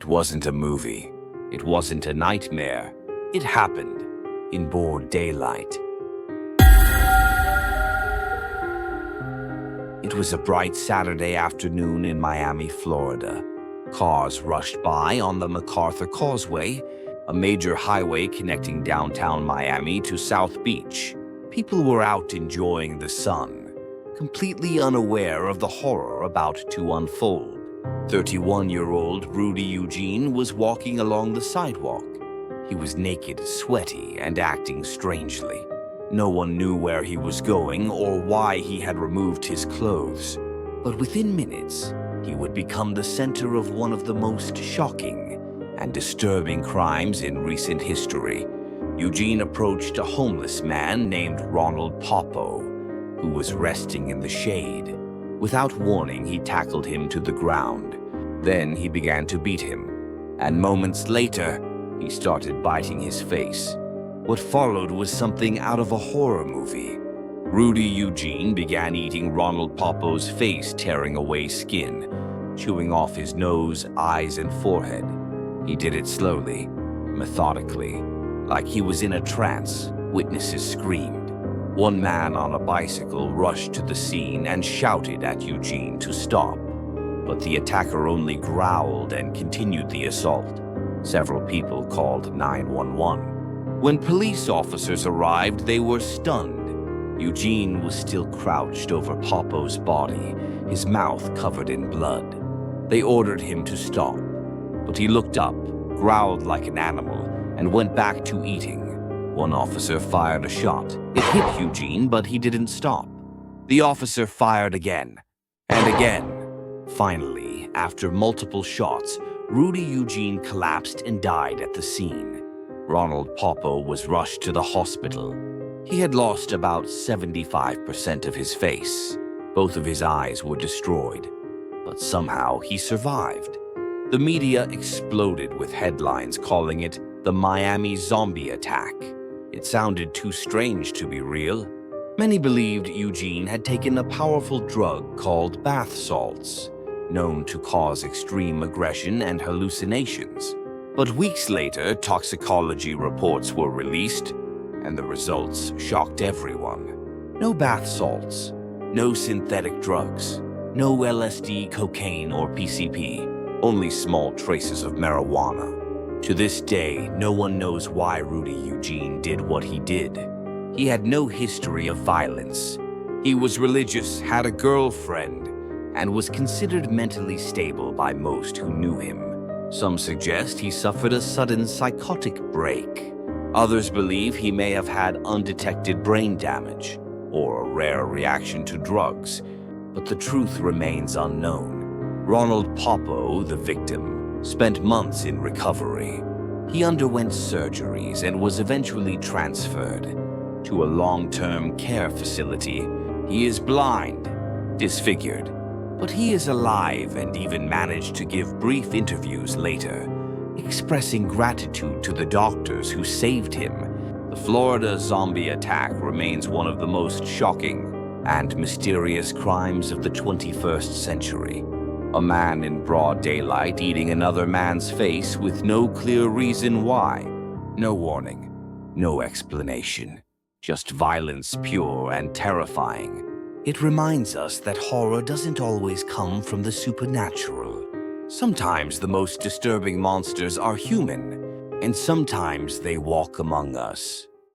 It wasn't a movie. It wasn't a nightmare. It happened in broad daylight. It was a bright Saturday afternoon in Miami, Florida. Cars rushed by on the MacArthur Causeway, a major highway connecting downtown Miami to South Beach. People were out enjoying the sun, completely unaware of the horror about to unfold. 31-year-old Rudy Eugene was walking along the sidewalk. He was naked, sweaty, and acting strangely. No one knew where he was going or why he had removed his clothes. But within minutes, he would become the center of one of the most shocking and disturbing crimes in recent history. Eugene approached a homeless man named Ronald Poppo, who was resting in the shade. Without warning, he tackled him to the ground. Then he began to beat him, and moments later, he started biting his face. What followed was something out of a horror movie. Rudy Eugene began eating Ronald Poppo's face, tearing away skin, chewing off his nose, eyes, and forehead. He did it slowly, methodically, like he was in a trance. Witnesses screamed. One man on a bicycle rushed to the scene and shouted at Eugene to stop. But the attacker only growled and continued the assault. Several people called 911. When police officers arrived, they were stunned. Eugene was still crouched over Poppo's body, his mouth covered in blood. They ordered him to stop, but he looked up, growled like an animal, and went back to eating. One officer fired a shot. It hit Eugene, but he didn't stop. The officer fired again, and again. Finally, after multiple shots, Rudy Eugene collapsed and died at the scene. Ronald Poppo was rushed to the hospital. He had lost about 75% of his face. Both of his eyes were destroyed, but somehow he survived. The media exploded with headlines calling it the Miami zombie attack. It sounded too strange to be real. Many believed Eugene had taken a powerful drug called bath salts, known to cause extreme aggression and hallucinations. But weeks later, toxicology reports were released, and the results shocked everyone. No bath salts, no synthetic drugs, no LSD, cocaine, or PCP, only small traces of marijuana. To this day, no one knows why Rudy Eugene did what he did. He had no history of violence. He was religious, had a girlfriend, and was considered mentally stable by most who knew him. Some suggest he suffered a sudden psychotic break. Others believe he may have had undetected brain damage or a rare reaction to drugs, but the truth remains unknown. Ronald Poppo, the victim, spent months in recovery. He underwent surgeries and was eventually transferred to a long-term care facility. He is blind, disfigured, but he is alive and even managed to give brief interviews later, expressing gratitude to the doctors who saved him. The Florida zombie attack remains one of the most shocking and mysterious crimes of the 21st century. A man in broad daylight eating another man's face with no clear reason why. No warning, no explanation, just violence pure and terrifying. It reminds us that horror doesn't always come from the supernatural. Sometimes the most disturbing monsters are human, and sometimes they walk among us.